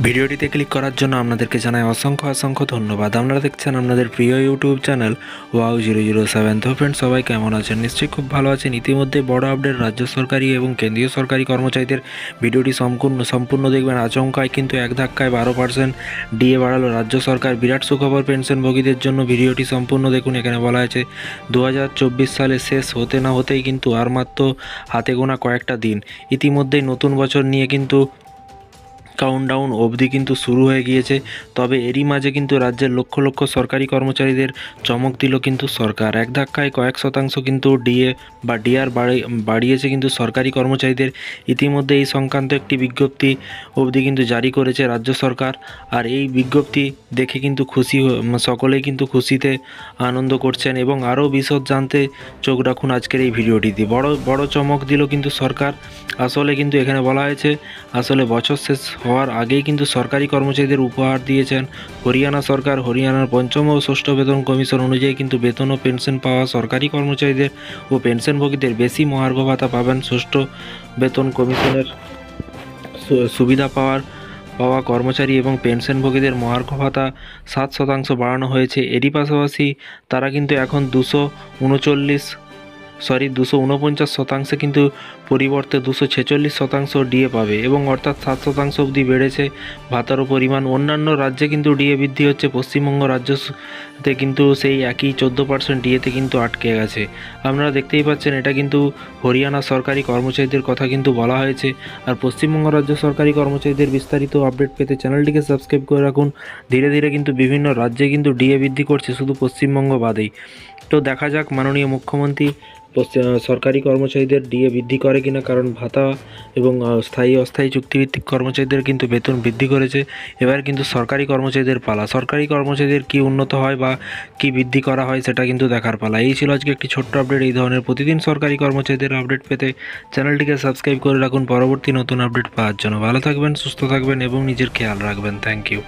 ভিডিওটিতে ক্লিক করার জন্য আপনাদেরকে জানাই অসংখ্য ধন্যবাদ। আপনারা দেখছেন আপনাদের প্রিয় ইউটিউব চ্যানেল wow007। তো ফ্রেন্ডস, সবাই কেমন আছেন? নিশ্চয়ই খুব ভালো আছেন। ইতিমধ্যে বড় আপডেট রাজ্য সরকারি এবং কেন্দ্রীয় সরকারি কর্মচারীদের। ভিডিওটি সম্পূর্ণ দেখবেন। আচমকায় কিন্তু এক ধাক্কায় 12% ডিএ বাড়ালো রাজ্য সরকার। বিরাট সুখবর পেনশনভোগীদের জন্য। ভিডিওটি সম্পূর্ণ দেখুন। এখানে বলা হয়েছে 2024 সালে শেষ হতে না হতেই কিন্তু আর মাত্র হাতে গোনা কয়েকটা দিন। ইতিমধ্যেই নতুন বছর নিয়ে কিন্তু কাউন্টডাউন অবধি কিন্তু শুরু হয়ে গিয়েছে। তবে এরই মাঝে কিন্তু রাজ্যের লক্ষ লক্ষ সরকারি কর্মচারীদের চমক দিল কিন্তু সরকার। এক ধাক্কায় কয়েক শতাংশ কিন্তু ডিএ বা ডিআর বাড়িয়েছে কিন্তু সরকারি কর্মচারীদের। ইতিমধ্যে এই সংক্রান্ত একটি বিজ্ঞপ্তি অবধি কিন্তু জারি করেছে রাজ্য সরকার। আর এই বিজ্ঞপ্তি দেখে কিন্তু সকলেই কিন্তু খুশিতে আনন্দ করছেন। এবং আরও বিশদ জানতে চোখ রাখুন আজকের এই ভিডিওটিতে। বড় চমক দিল কিন্তু সরকার। আসলে কিন্তু এখানে বলা হয়েছে, আসলে বছর শেষ হওয়ার আগেই কিন্তু সরকারি কর্মচারীদের উপহার দিয়েছেন হরিয়ানা সরকার। হরিয়ানার পঞ্চম ও ষষ্ঠ বেতন কমিশন অনুযায়ী কিন্তু বেতন ও পেনশন পাওয়া সরকারি কর্মচারীদের ও পেনশনভোগীদের বেশি মহার্ঘ ভাতা পাবেন। ষষ্ঠ বেতন কমিশনের সুবিধা পাওয়া কর্মচারী এবং পেনশনভোগীদের মহার্ঘ ভাতা 7% বাড়ানো হয়েছে। এরই পাশাপাশি তারা কিন্তু এখন 249% কিন্তু পরিবর্তে 246% ডিএ পাবে, এবং অর্থাৎ 7% অবধি বেড়েছে ভাতারও পরিমাণ। অন্যান্য রাজ্যে কিন্তু ডিএ বৃদ্ধি হচ্ছে। পশ্চিমবঙ্গ রাজ্যতে কিন্তু সেই একই 14% ডিএতে কিন্তু আটকে গেছে। আপনারা দেখতেই পাচ্ছেন, এটা কিন্তু হরিয়ানা সরকারি কর্মচারীদের কথা কিন্তু বলা হয়েছে। আর পশ্চিমবঙ্গ রাজ্য সরকারি কর্মচারীদের বিস্তারিত আপডেট পেতে চ্যানেলটিকে সাবস্ক্রাইব করে রাখুন। ধীরে ধীরে কিন্তু বিভিন্ন রাজ্যে কিন্তু ডিএ বৃদ্ধি করছে, শুধু পশ্চিমবঙ্গ বাদেই। তো দেখা যাক মাননীয় মুখ্যমন্ত্রী সরকারি কর্মচারীদের ডিএ বৃদ্ধি করে কিনা, কারণ ভাতা এবং স্থায়ী অস্থায়ী চুক্তিভিত্তিক কর্মচারীদের কিন্তু বেতন বৃদ্ধি করেছে। এবার কিন্তু সরকারি কর্মচারীদের পালা। সরকারি কর্মচারীদের কি উন্নত হয় বা কি বৃদ্ধি করা হয় সেটা কিন্তু দেখার পালা। এই ছিল আজকে একটি ছোট্ট আপডেট। এই ধরনের প্রতিদিন সরকারি কর্মচারীদের আপডেট পেতে চ্যানেলটিকে সাবস্ক্রাইব করে রাখুন পরবর্তী নতুন আপডেট পাওয়ার জন্য। ভালো থাকবেন, সুস্থ থাকবেন এবং নিজের খেয়াল রাখবেন। Thank you.